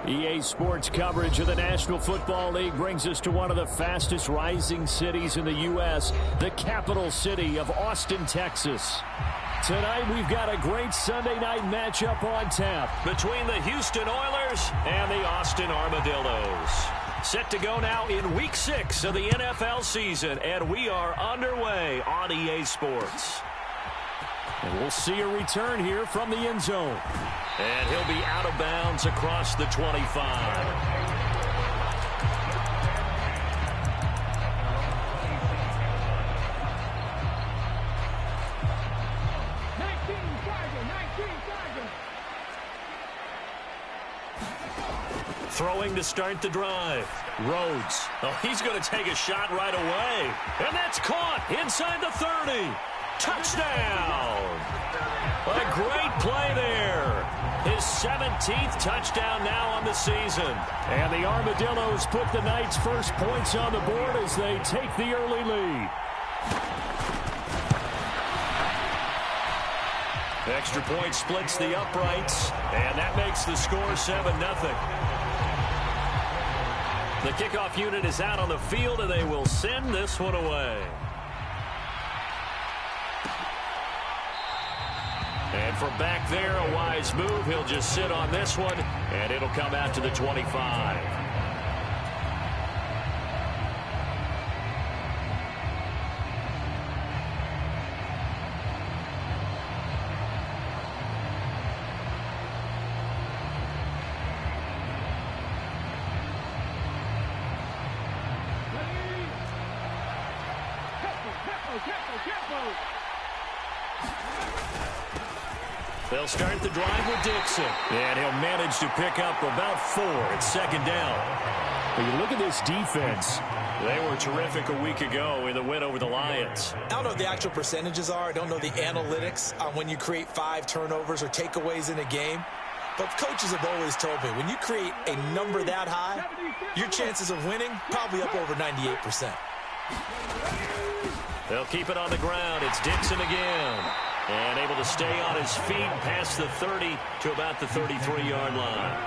EA Sports coverage of the National Football League brings us to one of the fastest rising cities in the U.S., the capital city of Austin, Texas. Tonight, we've got a great Sunday night matchup on tap between the Houston Oilers and the Austin Armadillos. Set to go now in Week 6 of the NFL season, and we are underway on EA Sports. And we'll see a return here from the end zone. And he'll be out of bounds across the 25. Throwing to start the drive. Rhodes. Oh, he's going to take a shot right away. And that's caught inside the 30. Touchdown. A great play there. His 17th touchdown now on the season. And the Armadillos put the Knights' first points on the board as they take the early lead. Extra point splits the uprights, and that makes the score 7-0. The kickoff unit is out on the field, and they will send this one away. And from back there, a wise move. He'll just sit on this one, and it'll come out to the 25. They'll start the drive with Dixon. And he'll manage to pick up about 4 at second down. When you look at this defense, they were terrific a week ago in the win over the Lions. I don't know what the actual percentages are. I don't know the analytics on when you create 5 turnovers or takeaways in a game. But coaches have always told me, when you create a number that high, your chances of winning probably up over 98%. They'll keep it on the ground. It's Dixon again. And able to stay on his feet past the 30 to about the 33-yard line.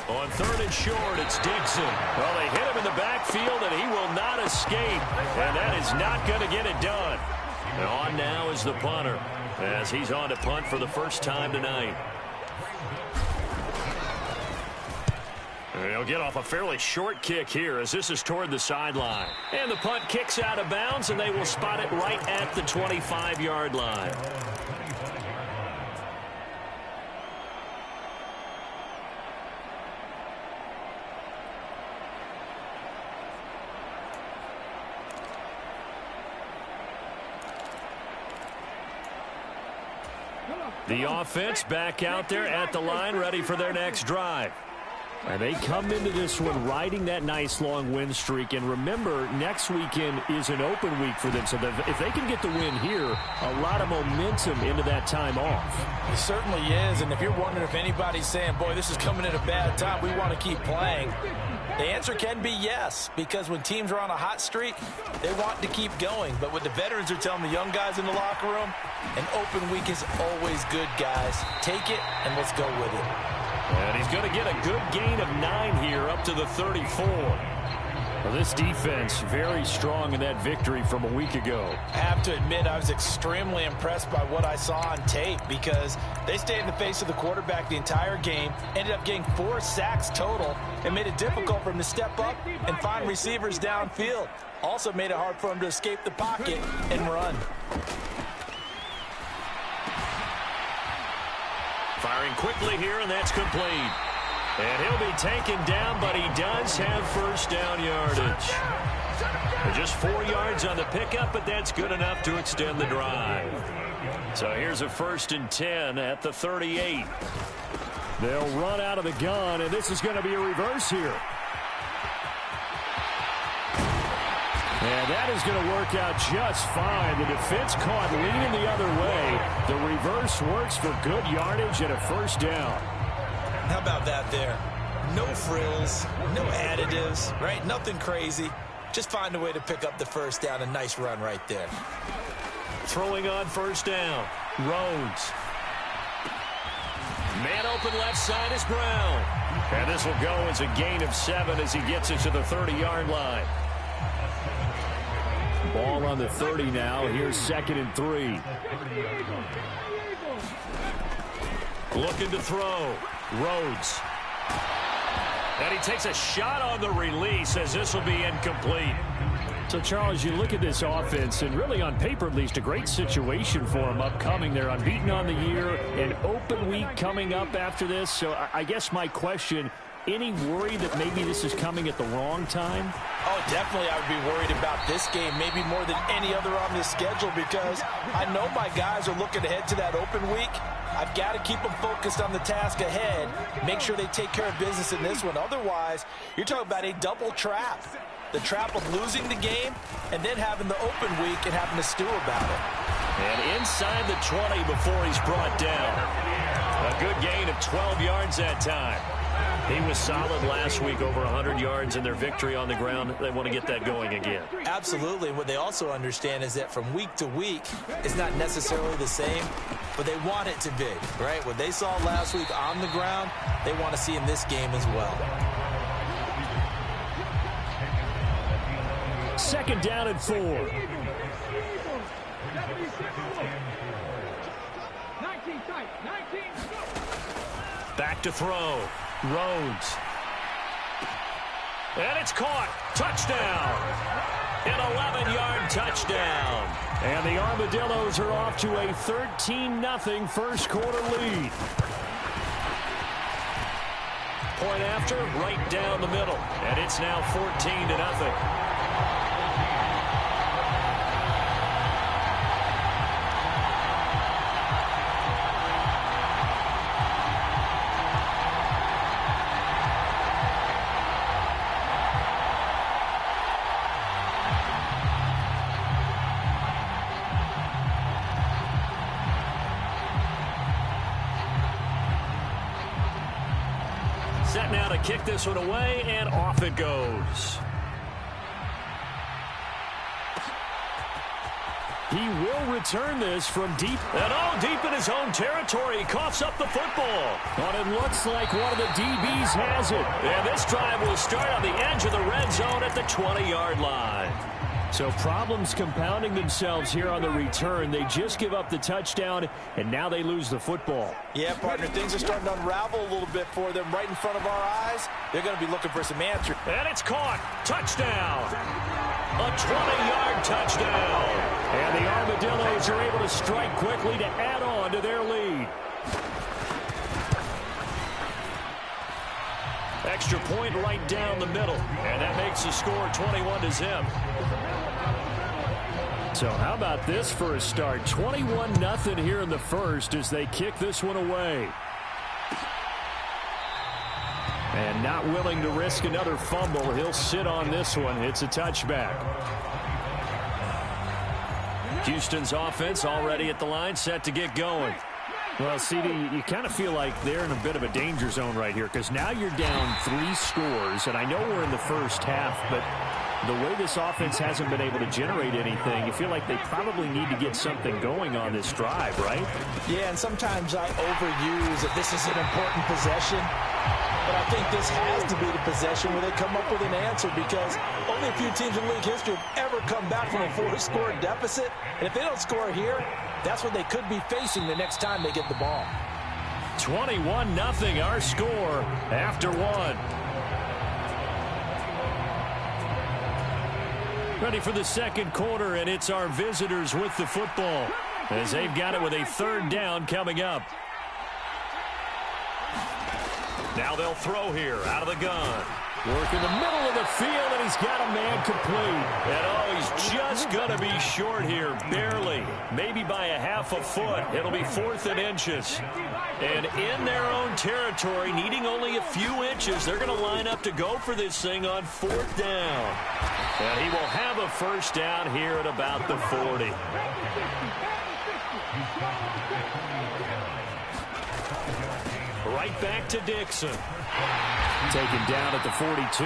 On 3rd and short, it's Dixon. Well, they hit him in the backfield, and he will not escape. And that is not going to get it done. And on now is the punter, as he's on to punt for the first time tonight. They'll get off a fairly short kick here as this is toward the sideline. And the punt kicks out of bounds, and they will spot it right at the 25-yard line. The offense back out there at the line, ready for their next drive. And they come into this one riding that nice long win streak. And remember, next weekend is an open week for them. So if they can get the win here, a lot of momentum into that time off. It certainly is. And if you're wondering if anybody's saying, boy, this is coming at a bad time, we want to keep playing, the answer can be yes. Because when teams are on a hot streak, they want to keep going. But what the veterans are telling the young guys in the locker room, an open week is always good, guys. Take it, and let's go with it. And he's going to get a good gain of 9 here up to the 34. Well, this defense very strong in that victory from a week ago. I have to admit I was extremely impressed by what I saw on tape because they stayed in the face of the quarterback the entire game, ended up getting 4 sacks total, and made it difficult for him to step up and find receivers downfield. Also made it hard for him to escape the pocket and run. Firing quickly here, and that's complete. And he'll be taken down, but he does have first down yardage. Just 4 yards on the pickup, but that's good enough to extend the drive. So here's a 1st and 10 at the 38. They'll run out of the gun, and this is going to be a reverse here. And that is going to work out just fine. The defense caught leaning the other way. The reverse works for good yardage and a first down. How about that there? No frills, no additives, right? Nothing crazy. Just find a way to pick up the first down. A nice run right there. Throwing on first down. Rhodes. Man open left side is Brown. And this will go as a gain of 7 as he gets it to the 30-yard line. Ball on the 30 now. Here's 2nd and 3. Looking to throw. Rhodes. And he takes a shot on the release as this will be incomplete. So, Charles, you look at this offense, and really on paper at least, a great situation for them upcoming. They're unbeaten on the year, an open week coming up after this. So I guess my question, any worry that maybe this is coming at the wrong time? Oh, definitely I would be worried about this game, maybe more than any other on this schedule, because I know my guys are looking ahead to that open week. I've got to keep them focused on the task ahead, make sure they take care of business in this one. Otherwise, you're talking about a double trap. The trap of losing the game and then having the open week and having to stew about it. And inside the 20 before he's brought down. A good gain of 12 yards that time. He was solid last week, over 100 yards in their victory on the ground. They want to get that going again. Absolutely. What they also understand is that from week to week, it's not necessarily the same, but they want it to be, right? What they saw last week on the ground, they want to see in this game as well. 2nd down and 4. Back to throw. Rhodes. And it's caught. Touchdown. An 11-yard touchdown. And the Armadillos are off to a 13-0 first quarter lead. Point after, right down the middle. And it's now 14-0. Set now to kick this one away, and off it goes. He will return this from deep. And deep in his own territory. He coughs up the football. And it looks like one of the DBs has it. And this drive will start on the edge of the red zone at the 20-yard line. So problems compounding themselves here on the return. They just give up the touchdown, and now they lose the football. Yeah, partner, things are starting to unravel a little bit for them right in front of our eyes. They're going to be looking for some answers. And it's caught. Touchdown. A 20-yard touchdown. And the Armadillos are able to strike quickly to add on to their lead. Extra point right down the middle. And that makes the score 21-0. So how about this for a start? 21-0 here in the first as they kick this one away. And not willing to risk another fumble. He'll sit on this one. It's a touchback. Houston's offense already at the line, set to get going. Well, CD, you kind of feel like they're in a bit of a danger zone right here because now you're down 3 scores, and I know we're in the first half, but the way this offense hasn't been able to generate anything, you feel like they probably need to get something going on this drive, right? Yeah, and sometimes I overuse that this is an important possession, but I think this has to be the possession where they come up with an answer because only a few teams in league history have ever come back from a 4-score deficit, and if they don't score here, that's what they could be facing the next time they get the ball. 21-0 our score after 1. Ready for the second quarter, and it's our visitors with the football as they've got it with a 3rd down coming up. Now they'll throw here out of the gun. Work in the middle of the field, and he's got a man complete. And he's just going to be short here, barely. Maybe by a half a foot. It'll be 4th and inches. And in their own territory, needing only a few inches, they're going to line up to go for this thing on 4th down. And he will have a first down here at about the 40. Right back to Dixon. Taken down at the 42.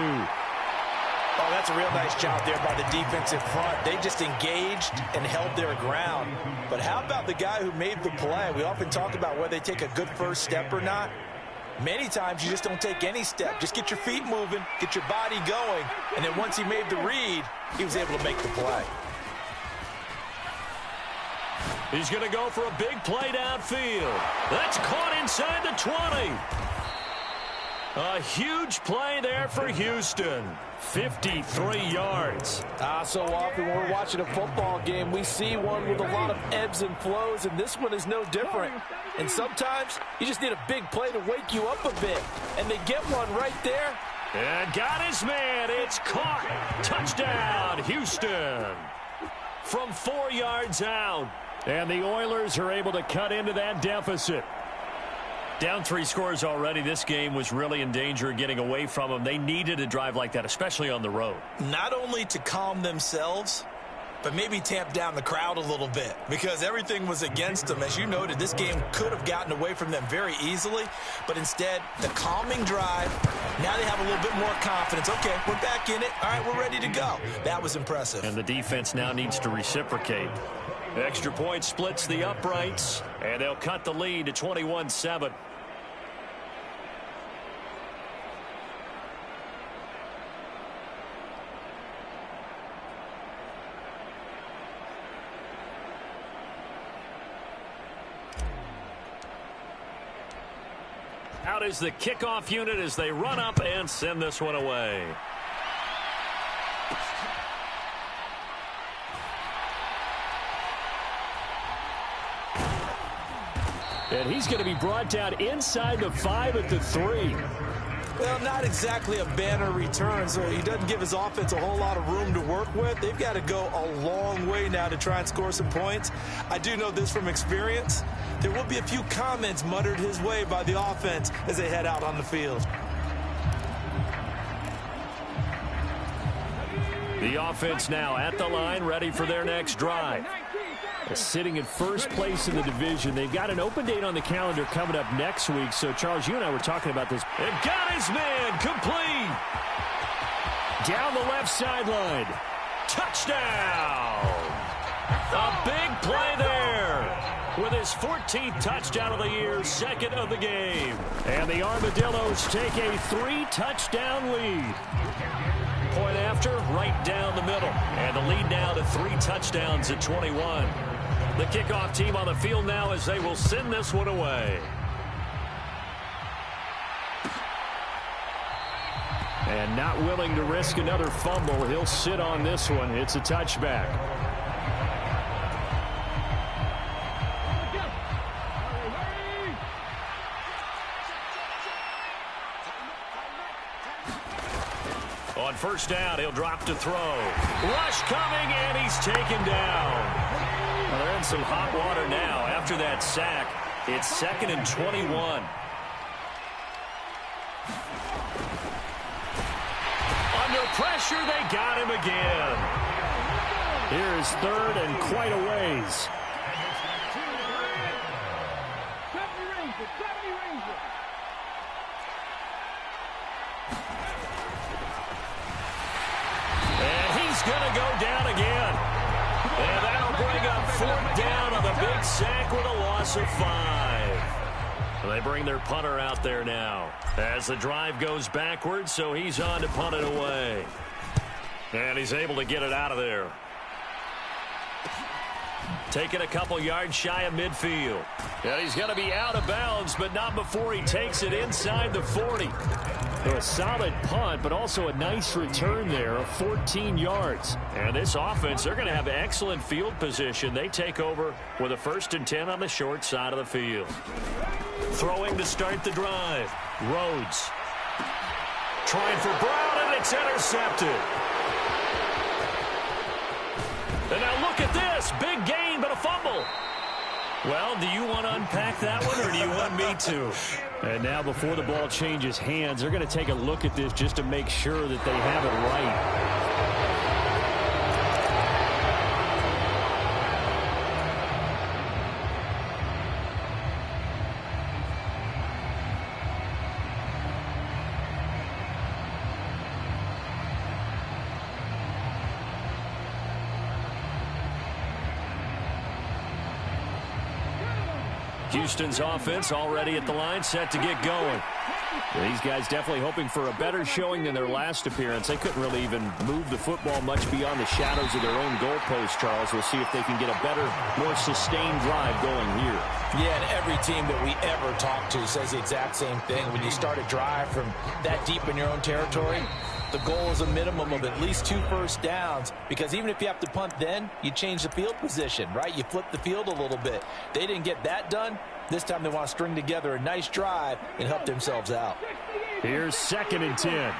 Oh, that's a real nice job there by the defense in front. They just engaged and held their ground. But how about the guy who made the play? We often talk about whether they take a good first step or not. Many times you just don't take any step. Just get your feet moving, get your body going, and then once he made the read, he was able to make the play. He's going to go for a big play downfield. That's caught inside the 20. A huge play there for Houston. 53 yards. So often when we're watching a football game, we see one with a lot of ebbs and flows, and this one is no different. And sometimes you just need a big play to wake you up a bit. And they get one right there. And got his man. It's caught. Touchdown, Houston. From 4 yards out. And the Oilers are able to cut into that deficit. Down 3 scores already. This game was really in danger of getting away from them. They needed a drive like that, especially on the road. Not only to calm themselves, but maybe tamp down the crowd a little bit because everything was against them. As you noted, this game could have gotten away from them very easily, but instead, the calming drive, now they have a little bit more confidence. Okay, we're back in it. All right, we're ready to go. That was impressive. And the defense now needs to reciprocate. Extra point splits the uprights, and they'll cut the lead to 21-7. Out is the kickoff unit as they run up and send this one away. And he's going to be brought down inside the 5 at the 3. Well, not exactly a banner return, so he doesn't give his offense a whole lot of room to work with. They've got to go a long way now to try and score some points. I do know this from experience. There will be a few comments muttered his way by the offense as they head out on the field. The offense now at the line, ready for their next drive. Sitting in first place in the division. They've got an open date on the calendar coming up next week. So, Charles, you and I were talking about this. And got his man complete. Down the left sideline. Touchdown. A big play there. With his 14th touchdown of the year, second of the game. And the Armadillos take a 3-touchdown lead. Point after, right down the middle. And the lead now to 3 touchdowns at 21. The kickoff team on the field now as they will send this one away. And not willing to risk another fumble. He'll sit on this one. It's a touchback. On first down, he'll drop to throw. Rush coming, and he's taken down. Well, they're in some hot water now. After that sack, it's 2nd and 21. Under pressure, they got him again. Here is 3rd and quite a ways. Going to go down again. And that'll bring up 4th down on the big sack with a loss of 5. They bring their punter out there now as the drive goes backwards, so he's on to punt it away. And he's able to get it out of there. Taking a couple yards shy of midfield. And he's going to be out of bounds, but not before he takes it inside the 40. So a solid punt, but also a nice return there of 14 yards. And this offense, they're going to have excellent field position. They take over with a 1st and 10 on the short side of the field. Throwing to start the drive. Rhodes. Trying for Brown, and it's intercepted. And now look at this. Big gain, but a fumble. Well, do you want to unpack that one, or do you want me to? And now before the ball changes hands, they're going to take a look at this just to make sure that they have it right. Houston's offense already at the line, set to get going. These guys definitely hoping for a better showing than their last appearance. They couldn't really even move the football much beyond the shadows of their own goalpost, Charles. We'll see if they can get a better, more sustained drive going here. Yeah, and every team that we ever talk to says the exact same thing. When you start a drive from that deep in your own territory, the goal is a minimum of at least 2 first downs, because even if you have to punt then, you change the field position, right? You flip the field a little bit. They didn't get that done. This time they want to string together a nice drive and help themselves out. Here's 2nd and 10.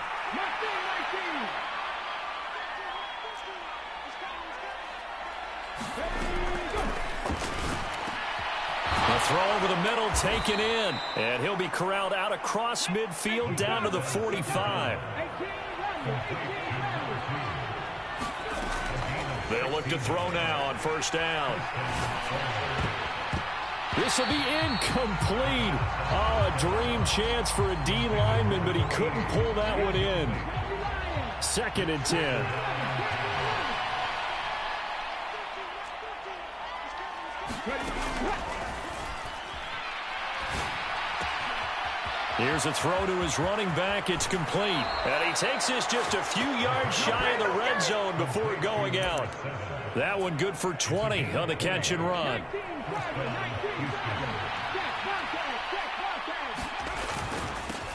The throw over the middle taken in. And he'll be corralled out across midfield down to the 45. They'll look to throw now on 1st down. This will be incomplete. Oh, a dream chance for a D lineman, but he couldn't pull that one in. 2nd and 10. Here's a throw to his running back. It's complete. And he takes this just a few yards shy of the red zone before going out. That one good for 20 on the catch and run.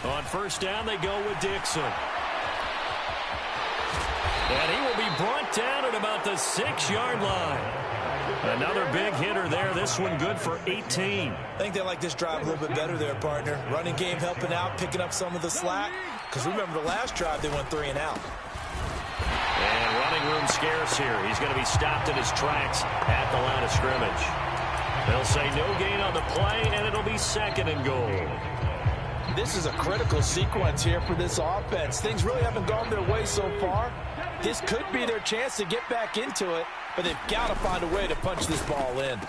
On 1st down, they go with Dixon. And he will be brought down at about the 6-yard line. Another big hitter there. This one good for 18. I think they like this drive a little bit better there, partner. Running game helping out, picking up some of the slack. Because remember the last drive, they went 3 and out. And running room scarce here. He's going to be stopped in his tracks at the line of scrimmage. They'll say no gain on the play, and it'll be 2nd and goal. This is a critical sequence here for this offense. Things really haven't gone their way so far. This could be their chance to get back into it, but they've got to find a way to punch this ball in.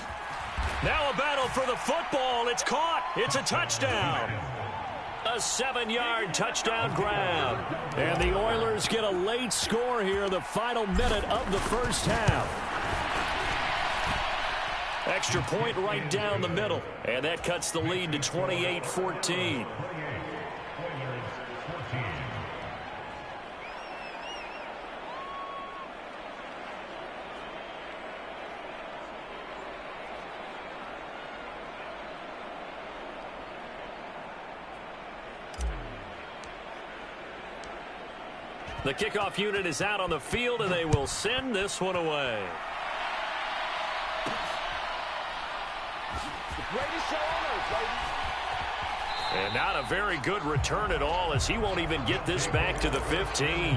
Now a battle for the football. It's caught. It's a touchdown. A 7-yard touchdown grab. And the Oilers get a late score here in the final minute of the 1st half. Extra point right down the middle. And that cuts the lead to 28-14. The kickoff unit is out on the field, and they will send this one away. And not a very good return at all, as he won't even get this back to the 15.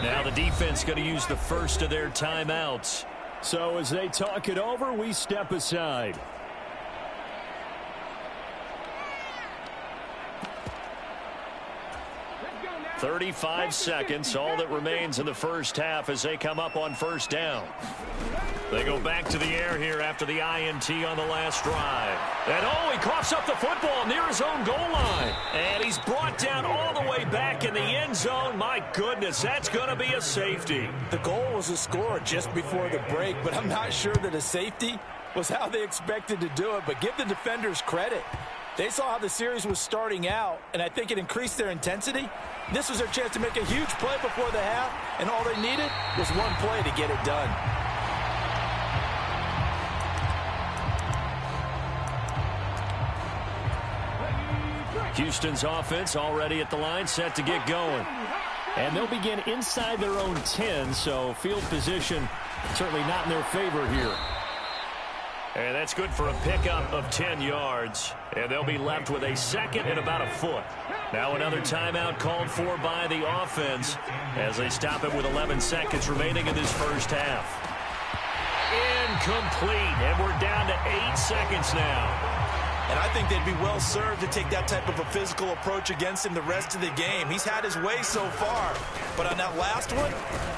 Now the defense going to use the first of their timeouts. So as they talk it over, we step aside. 35 seconds, all that remains in the 1st half as they come up on 1st down. They go back to the air here after the INT on the last drive. And he coughs up the football near his own goal line. And he's brought down all the way back in the end zone. My goodness, that's going to be a safety. The goal was a score just before the break, but I'm not sure that a safety was how they expected to do it. But give the defenders credit. They saw how the series was starting out, and I think it increased their intensity. This was their chance to make a huge play before the half, and all they needed was one play to get it done. Houston's offense already at the line, set to get going. And they'll begin inside their own 10, so field position certainly not in their favor here. And that's good for a pickup of 10 yards. And they'll be left with a 2nd and about a foot. Now another timeout called for by the offense as they stop it with 11 seconds remaining in this 1st half. Incomplete. And we're down to 8 seconds now. And I think they'd be well served to take that type of a physical approach against him the rest of the game. He's had his way so far. But on that last one,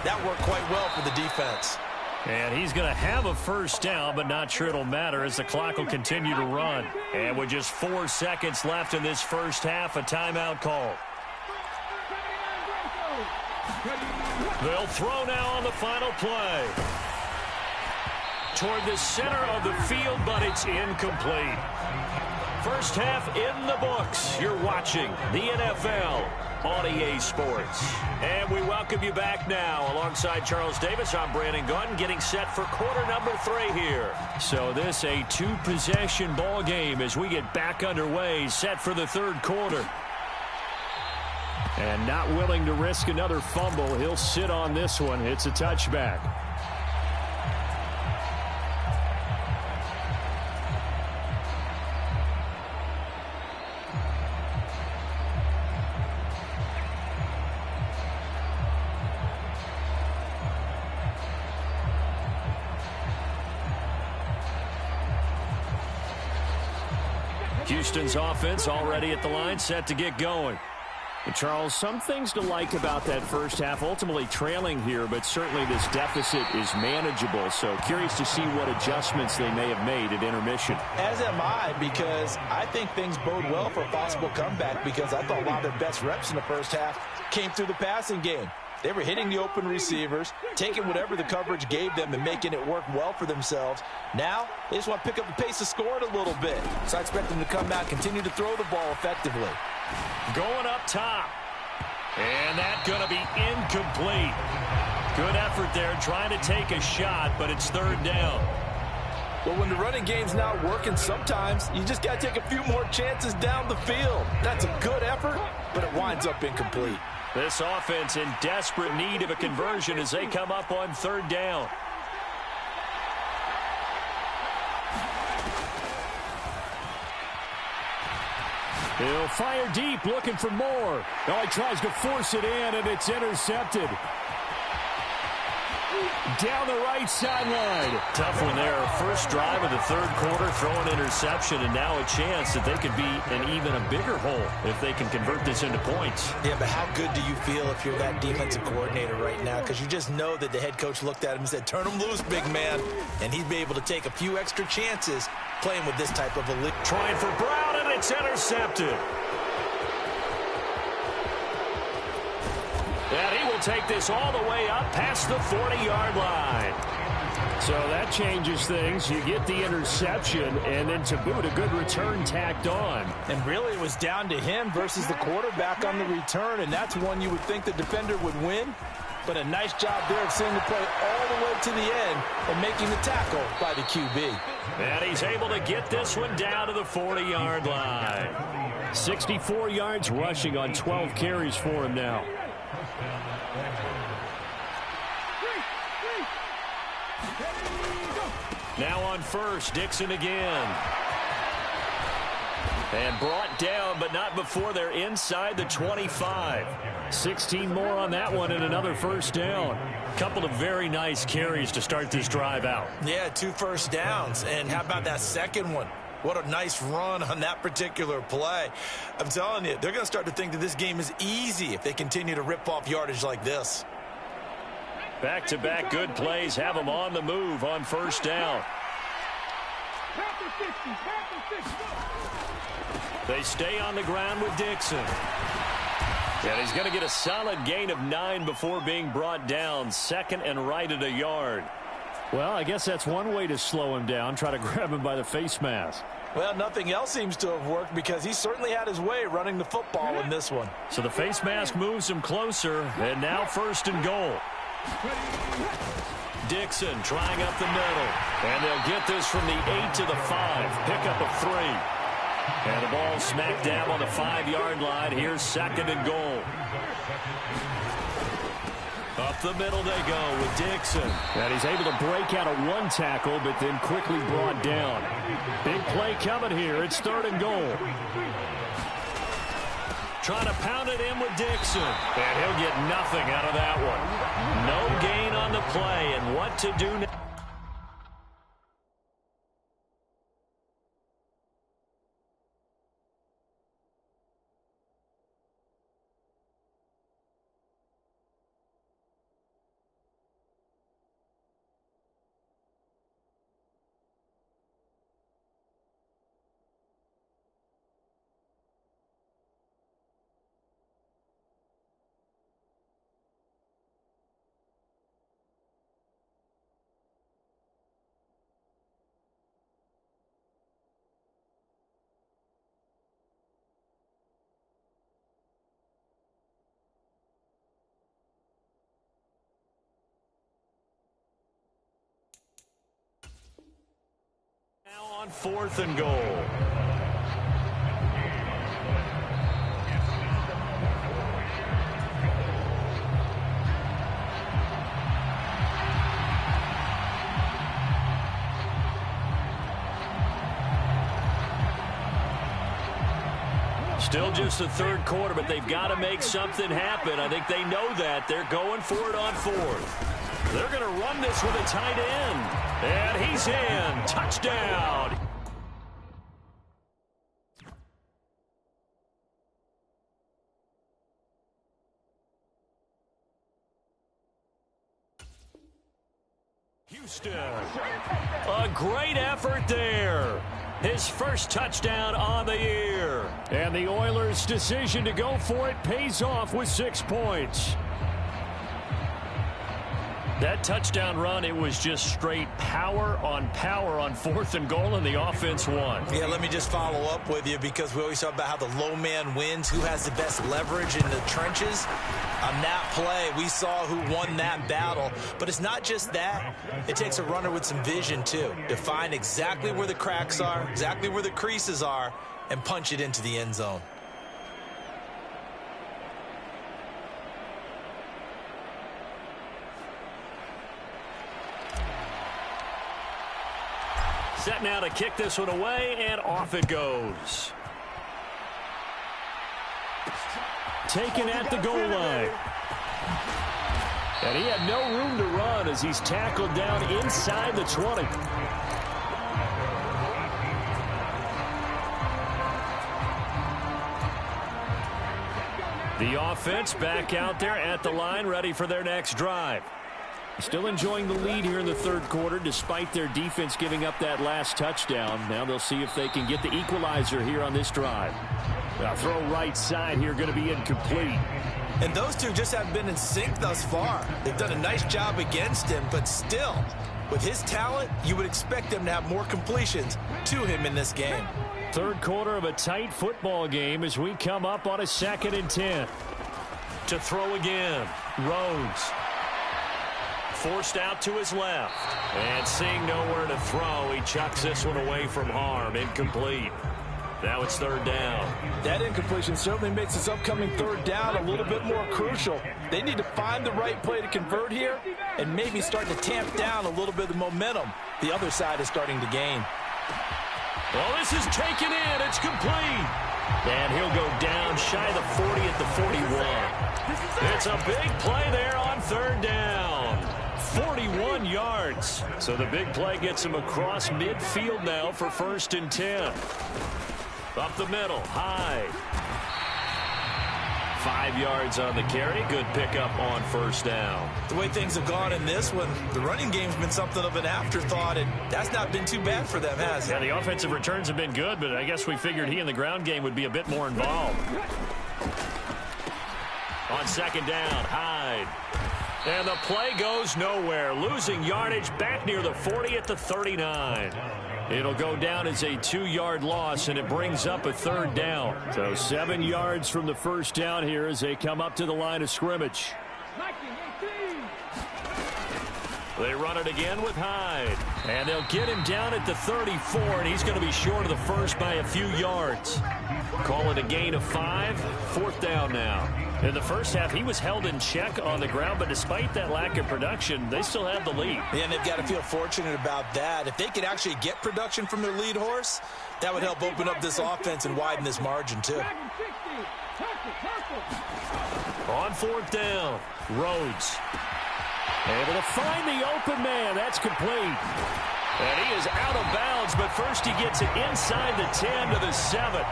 that worked quite well for the defense. And he's going to have a 1st down, but not sure it'll matter as the clock will continue to run. And with just 4 seconds left in this 1st half, a timeout call. They'll throw now on the final play. toward the center of the field, but it's incomplete. First half in the books. You're watching the NFL on EA Sports. And we welcome you back now. Alongside Charles Davis, I'm Brandon Gaudin, getting set for quarter number 3 here. So this a 2-possession ball game as we get back underway, set for the third quarter. And not willing to risk another fumble. He'll sit on this one. It's a touchback. Houston's offense already at the line, set to get going. And Charles, some things to like about that first half, ultimately trailing here, but certainly this deficit is manageable. So curious to see what adjustments they may have made at intermission. As am I, because I think things bode well for a possible comeback, because I thought a lot of their best reps in the first half came through the passing game. They were hitting the open receivers, taking whatever the coverage gave them and making it work well for themselves. Now, they just want to pick up the pace of scoring a little bit. So I expect them to come out, continue to throw the ball effectively. Going up top. And that's going to be incomplete. Good effort there, trying to take a shot, but it's third down. Well, when the running game's not working, sometimes you just got to take a few more chances down the field. That's a good effort, but it winds up incomplete. This offense in desperate need of a conversion as they come up on third down. He'll fire deep, looking for more. Oh, he tries to force it in, and it's intercepted. Down the right sideline. Tough one there. First drive of the third quarter, throw an interception, and now a chance that they could be in even a bigger hole if they can convert this into points. Yeah, but how good do you feel if you're that defensive coordinator right now? Because you just know that the head coach looked at him and said, turn him loose, big man. And he'd be able to take a few extra chances playing with this type of a league. Trying for Brown, and it's intercepted. And he will take this all the way up past the 40-yard line. So that changes things. You get the interception, and then to boot, a good return tacked on. And really, it was down to him versus the quarterback on the return, and that's one you would think the defender would win. But a nice job there of seeing the play all the way to the end and making the tackle by the QB. And he's able to get this one down to the 40-yard line. 64 yards rushing on 12 carries for him now. Now on first, Dixon again. And brought down, but not before they're inside the 25. 16 more on that one and another first down. Couple of very nice carries to start this drive out. Yeah, 2 first downs. And how about that second one? What a nice run on that particular play. I'm telling you, they're going to start to think that this game is easy if they continue to rip off yardage like this. Back-to-back good plays have them on the move on first down. They stay on the ground with Dixon. And he's going to get a solid gain of 9 before being brought down. Second and right at a yard. Well, I guess that's one way to slow him down. Try to grab him by the face mask. Well, nothing else seems to have worked because he certainly had his way running the football in this one. So the face mask moves him closer, and now first and goal. Dixon trying up the middle. And they'll get this from the 8 to the 5. Pick up of 3. And the ball smack dab on the 5-yard line. Here's second and goal. Up the middle they go with Dixon. And he's able to break out of one tackle, but then quickly brought down. Big play coming here. It's third and goal. Trying to pound it in with Dixon. And he'll get nothing out of that one. No gain on the play, and what to do now. on 4th and goal. Still just the third quarter, but they've got to make something happen. I think they know that. They're going for it on 4th. They're going to run this with a tight end. And he's in. Touchdown. Houston. A great effort there. His first touchdown on the year. And the Oilers' decision to go for it pays off with 6 points. That touchdown run, it was just straight power on 4th and goal, and the offense won. Yeah, let me just follow up with you, because we always talk about how the low man wins, who has the best leverage in the trenches. On that play, we saw who won that battle. But it's not just that. It takes a runner with some vision, too, to find exactly where the cracks are, exactly where the creases are, and punch it into the end zone. Set now to kick this one away, and off it goes. Taken at the goal line. And he had no room to run as he's tackled down inside the 20. The offense back out there at the line, ready for their next drive. Still enjoying the lead here in the third quarter, despite their defense giving up that last touchdown. Now they'll see if they can get the equalizer here on this drive. Now throw right side here, going to be incomplete. And those two just haven't been in sync thus far. They've done a nice job against him, but still, with his talent, you would expect them to have more completions to him in this game. Third quarter of a tight football game as we come up on a 2nd and 10. To throw again, Rhodes. Forced out to his left. And seeing nowhere to throw, he chucks this one away from harm. Incomplete. Now it's 3rd down. That incompletion certainly makes this upcoming 3rd down a little bit more crucial. They need to find the right play to convert here and maybe start to tamp down a little bit of momentum the other side is starting to gain. Well, this is taken in. It's complete. And he'll go down shy of the 40 at the 41. It's a big play there on 3rd down. 41 yards. So the big play gets him across midfield now for 1st and 10. Up the middle, Hyde. 5 yards on the carry. Good pickup on 1st down. The way things have gone in this one, the running game's been something of an afterthought, and that's not been too bad for them, has it? Yeah, the offensive returns have been good, but I guess we figured he in the ground game would be a bit more involved. On 2nd down, Hyde. And the play goes nowhere. Losing yardage back near the 40 at the 39. It'll go down as a 2-yard loss, and it brings up a 3rd down. So 7 yards from the 1st down here as they come up to the line of scrimmage. They run it again with Hyde. And they'll get him down at the 34, and he's going to be short of the first by a few yards. Call it a gain of 5. 4th down now. In the first half, he was held in check on the ground, but despite that lack of production, they still have the lead. Yeah, and they've got to feel fortunate about that. If they could actually get production from their lead horse, that would help open up this offense and widen this margin, too. On 4th down, Rhodes. Able to find the open man. That's complete. And he is out of bounds, but first he gets it inside the 10 to the 7.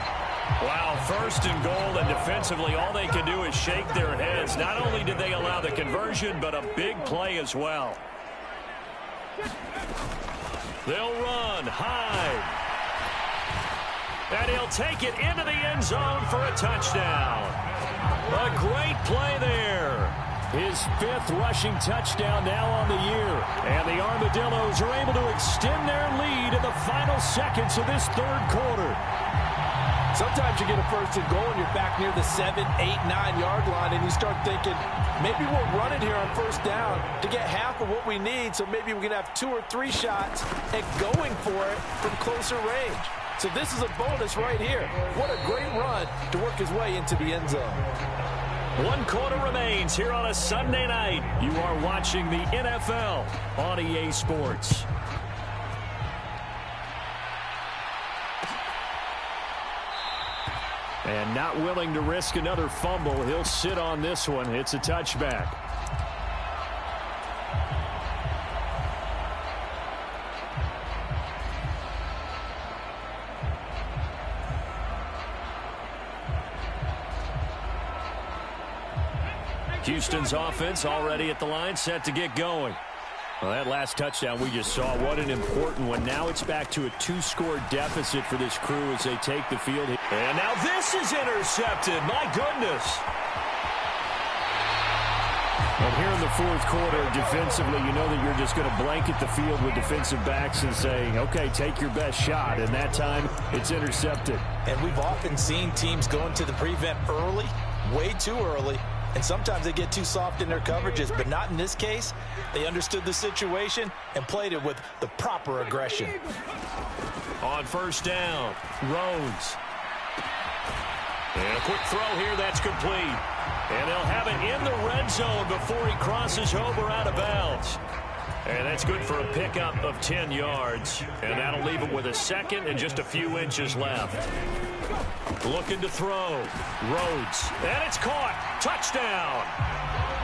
Wow, 1st and goal, and defensively all they can do is shake their heads. Not only did they allow the conversion, but a big play as well. They'll run Hyde. And he'll take it into the end zone for a touchdown. A great play there. His 5th rushing touchdown now on the year. And the Armadillos are able to extend their lead in the final seconds of this 3rd quarter. Sometimes you get a first and goal and you're back near the 7, 8, 9-yard line, and you start thinking, maybe we'll run it here on first down to get half of what we need, so maybe we can have 2 or 3 shots at going for it from closer range. So this is a bonus right here. What a great run to work his way into the end zone. 1 quarter remains here on a Sunday night. You are watching the NFL on EA Sports. And not willing to risk another fumble. He'll sit on this one. It's a touchback. Houston's offense already at the line, set to get going. Well, that last touchdown we just saw, what an important one. Now it's back to a 2-score deficit for this crew as they take the field. And now this is intercepted. My goodness. And here in the fourth quarter, defensively, you know that you're just going to blanket the field with defensive backs and say, okay, take your best shot. And that time, it's intercepted. And we've often seen teams go into the prevent early, way too early. And sometimes they get too soft in their coverages, but not in this case. They understood the situation and played it with the proper aggression. On first down, Rhodes. And a quick throw here, that's complete. And they'll have it in the red zone before he crosses over out of bounds. And that's good for a pickup of 10 yards. And that'll leave him with a second and just a few inches left. Looking to throw. Rhodes. And it's caught. Touchdown.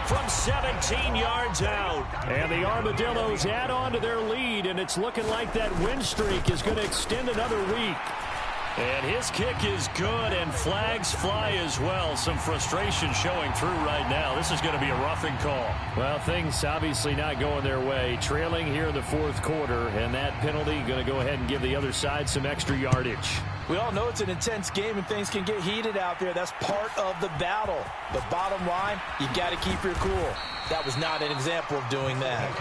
From 17 yards out. And the Armadillos add on to their lead, and it's looking like that win streak is going to extend another week. And his kick is good, and flags fly as well. Some frustration showing through right now. This is going to be a roughing call. Well, things obviously not going their way. Trailing here in the fourth quarter, and that penalty going to go ahead and give the other side some extra yardage. We all know it's an intense game and things can get heated out there. That's part of the battle. But bottom line, you got to keep your cool. That was not an example of doing that.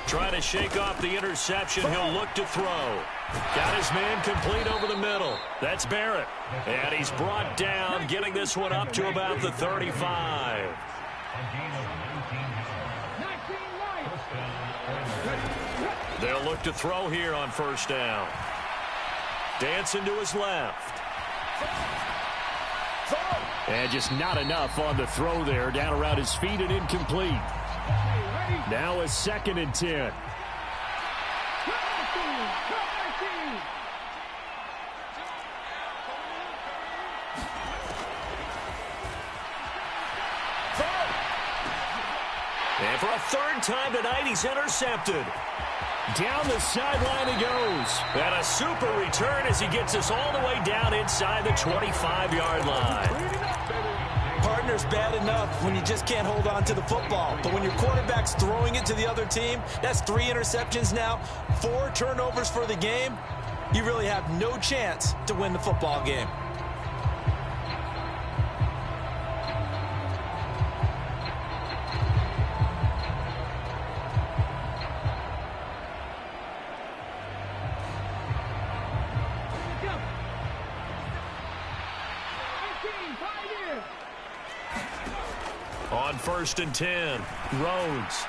Trying to shake off the interception. He'll look to throw. Got his man complete over the middle. That's Barrett. And he's brought down, getting this one up to about the 35. They'll look to throw here on first down. Dancing to his left. And just not enough on the throw there. Down around his feet and incomplete. Now a 2nd and 10. And for a 3rd time tonight, he's intercepted. Down the sideline he goes. And a super return as he gets us all the way down inside the 25-yard line. Partner's bad enough when you just can't hold on to the football. But when your quarterback's throwing it to the other team, that's 3 interceptions now, 4 turnovers for the game. You really have no chance to win the football game. On 1st and 10, Rhodes.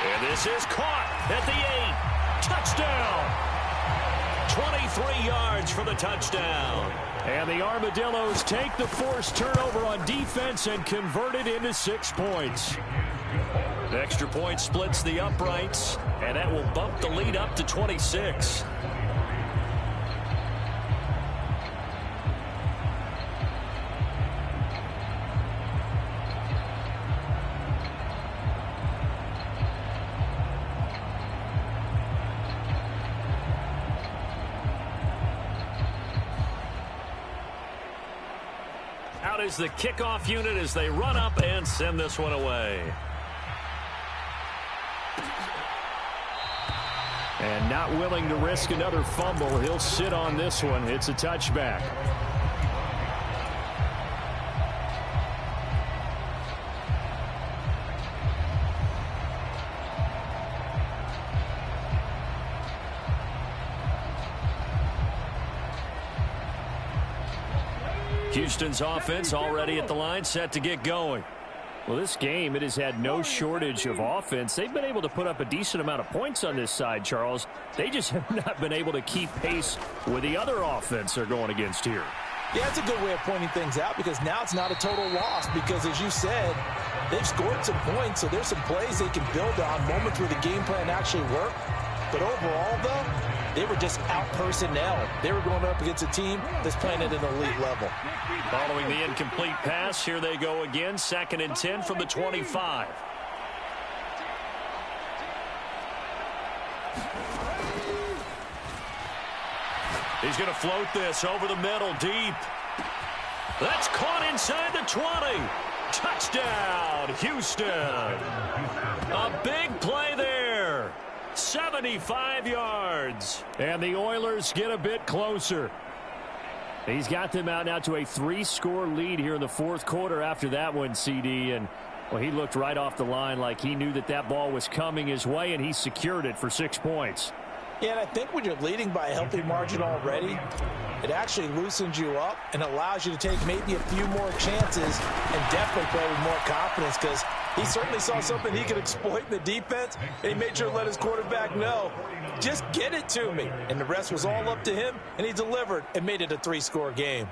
And this is caught at the 8. Touchdown. 23 yards for the touchdown. And the Armadillos take the forced turnover on defense and convert it into 6 points. The extra point splits the uprights, and that will bump the lead up to 26. Out is the kickoff unit as they run up and send this one away. And not willing to risk another fumble. He'll sit on this one. It's a touchback. Houston's offense already at the line, set to get going. Well, this game, it has had no shortage of offense. They've been able to put up a decent amount of points on this side, Charles. They just have not been able to keep pace with the other offense they're going against here. Yeah, it's a good way of pointing things out because now it's not a total loss because, as you said, they've scored some points, so there's some plays they can build on, moments where the game plan actually worked. But overall, though, they were just out-personnel. They were going up against a team that's playing at an elite level. Following the incomplete pass, here they go again. 2nd and 10 from the 25. He's going to float this over the middle, deep. That's caught inside the 20. Touchdown, Houston. A big play there. 75 yards. And the Oilers get a bit closer. He's got them out now to a 3-score lead here in the 4th quarter after that one, CD. And, well, he looked right off the line like he knew that that ball was coming his way, and he secured it for 6 points. Yeah, and I think when you're leading by a healthy margin already, it actually loosens you up and allows you to take maybe a few more chances and definitely play with more confidence because he certainly saw something he could exploit in the defense, and he made sure to let his quarterback know, just get it to me. And the rest was all up to him, and he delivered and made it a 3-score game.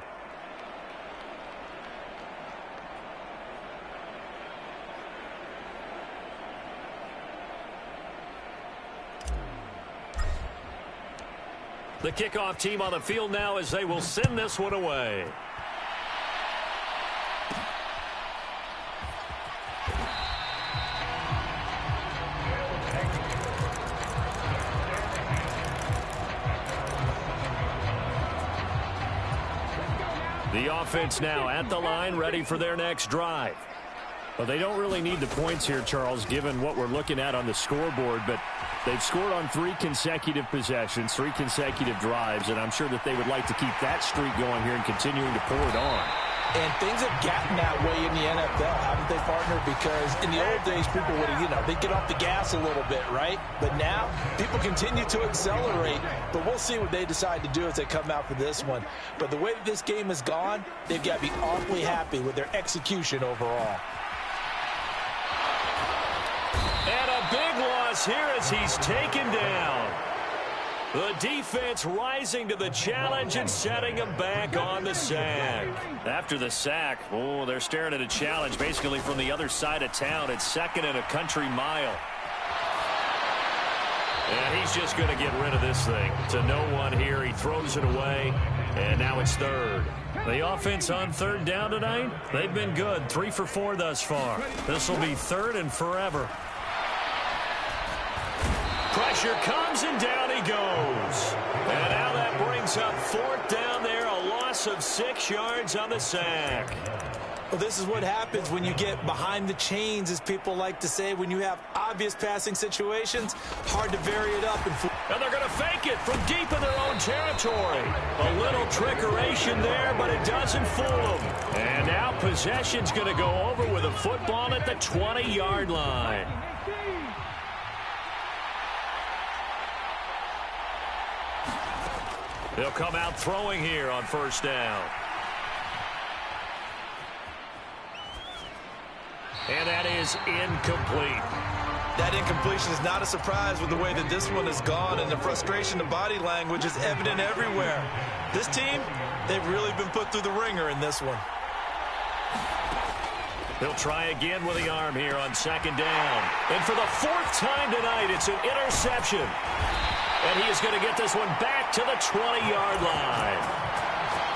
The kickoff team on the field now as they will send this one away. The offense now at the line, ready for their next drive. Well, they don't really need the points here, Charles, given what we're looking at on the scoreboard, but they've scored on 3 consecutive possessions, 3 consecutive drives, and I'm sure that they would like to keep that streak going here and continuing to pour it on. And things have gotten that way in the NFL, haven't they, partner? Because in the old days, people would, they'd get off the gas a little bit, right? But now, people continue to accelerate. But we'll see what they decide to do as they come out for this one. But the way that this game has gone, they've got to be awfully happy with their execution overall. And a big loss here as he's taken down. The defense rising to the challenge and setting him back on the sack. After the sack, oh, they're staring at a challenge basically from the other side of town. It's 2nd and a country mile. And he's just going to get rid of this thing. To no one here. He throws it away. And now it's 3rd. The offense on 3rd down tonight, they've been good. 3 for 4 thus far. This will be 3rd and forever. Pressure comes, and down he goes. And now that brings up 4th down there, a loss of 6 yards on the sack. Well, this is what happens when you get behind the chains, as people like to say. When you have obvious passing situations, hard to vary it up. And they're going to fake it from deep in their own territory. A little trickeration there, but it doesn't fool them. And now possession's going to go over with a football at the 20-yard line. They'll come out throwing here on 1st down. And that is incomplete. That incompletion is not a surprise with the way that this one has gone, and the frustration, the body language is evident everywhere. This team, they've really been put through the ringer in this one. They'll try again with the arm here on 2nd down. And for the 4th time tonight, it's an interception. And he is going to get this one back to the 20-yard line.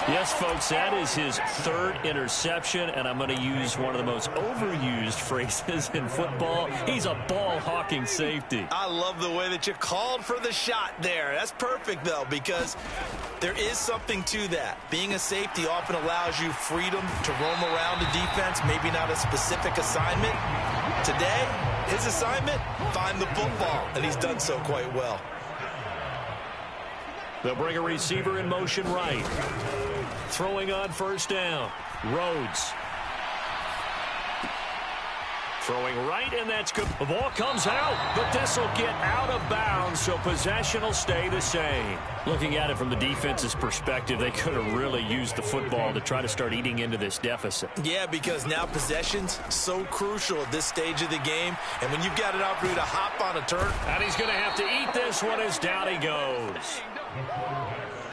Yes, folks, that is his 3rd interception, and I'm going to use one of the most overused phrases in football. He's a ball-hawking safety. I love the way that you called for the shot there. That's perfect, though, because there is something to that. Being a safety often allows you freedom to roam around the defense, maybe not a specific assignment. Today, his assignment, find the football, and he's done so quite well. They'll bring a receiver in motion right. Throwing on first down. Rhodes. Throwing right, and that's good. The ball comes out, but this will get out of bounds, so possession will stay the same. Looking at it from the defense's perspective, they could have really used the football to try to start eating into this deficit. Yeah, because now possession's so crucial at this stage of the game, and when you've got an opportunity to hop on a turn. And he's going to have to eat this one as down he goes.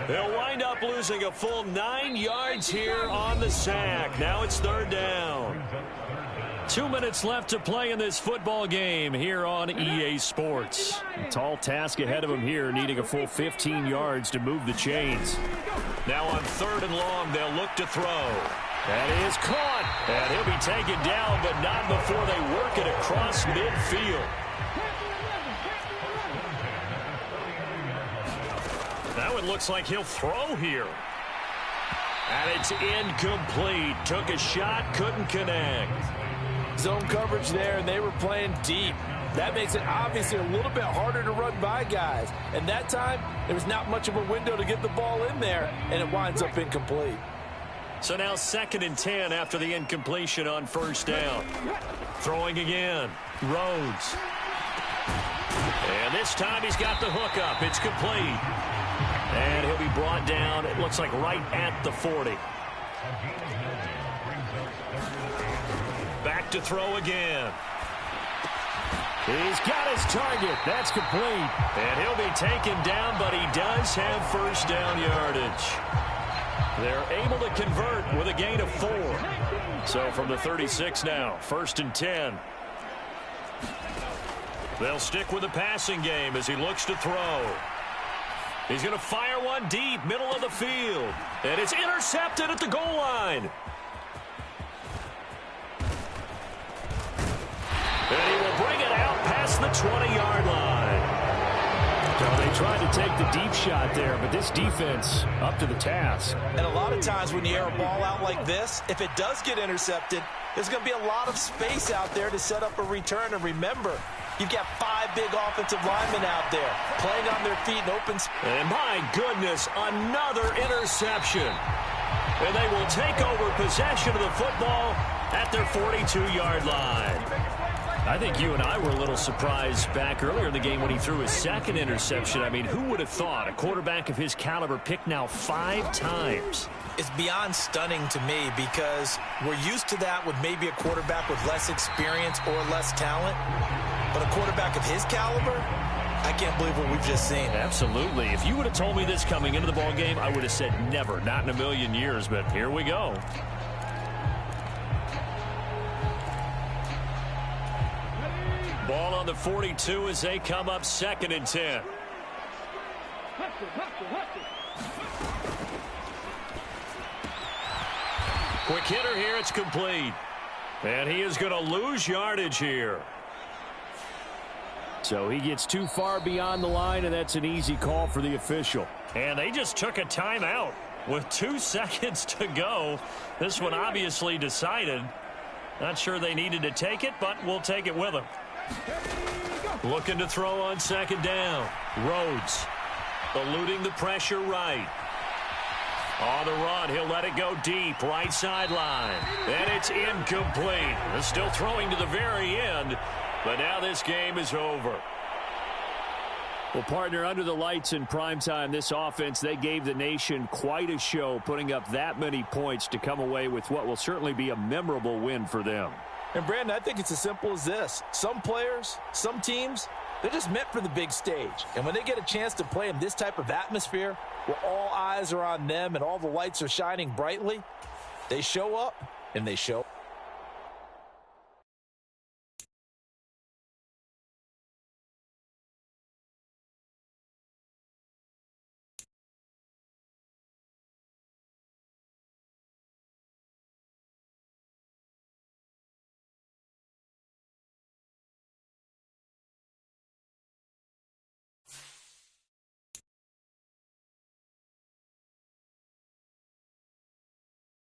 They'll wind up losing a full 9 yards here on the sack. Now it's third down. 2 minutes left to play in this football game here on EA Sports. A tall task ahead of him here, needing a full 15 yards to move the chains. Now on third and long, they'll look to throw. That is caught. And he'll be taken down, but not before they work it across midfield. Now it looks like he'll throw here. And it's incomplete. Took a shot, couldn't connect. Zone coverage there, and they were playing deep. That makes it obviously a little bit harder to run by guys. And that time, there was not much of a window to get the ball in there, and it winds up incomplete. So now 2nd and 10 after the incompletion on first down. Throwing again. Rhodes. And this time he's got the hook up. It's complete. And he'll be brought down, it looks like right at the 40. Back to throw again. He's got his target. That's complete. And he'll be taken down, but he does have first down yardage. They're able to convert with a gain of 4. So from the 36 now, 1st and 10. They'll stick with the passing game as he looks to throw. He's going to fire one deep, middle of the field. And it's intercepted at the goal line. And he will bring it out past the 20-yard line. So they tried to take the deep shot there, but this defense up to the task. And a lot of times when you air a ball out like this, if it does get intercepted, there's going to be a lot of space out there to set up a return. And remember, you've got 5 big offensive linemen out there playing on their feet in open space. And my goodness, another interception. And they will take over possession of the football at their 42-yard line. I think you and I were a little surprised back earlier in the game when he threw his 2nd interception. I mean, who would have thought a quarterback of his caliber picked now 5 times? It's beyond stunning to me because we're used to that with maybe a quarterback with less experience or less talent. But a quarterback of his caliber, I can't believe what we've just seen. Absolutely. If you would have told me this coming into the ball game, I would have said never, not in a million years. But here we go. Ball on the 42 as they come up 2nd and 10. Quick hitter here, it's complete. And he is going to lose yardage here. So he gets too far beyond the line, and that's an easy call for the official. And they just took a timeout with 2 seconds to go. This one obviously decided. Not sure they needed to take it, but we'll take it with them. Looking to throw on 2nd down. Rhodes eluding the pressure right. On the run, he'll let it go deep, right sideline. And it's incomplete. They're still throwing to the very end, but now this game is over. Well, partner, under the lights in primetime, this offense, they gave the nation quite a show, putting up that many points to come away with what will certainly be a memorable win for them. And, Brandon, I think it's as simple as this. Some players, some teams, they're just meant for the big stage. And when they get a chance to play in this type of atmosphere where all eyes are on them and all the lights are shining brightly, they show up and they show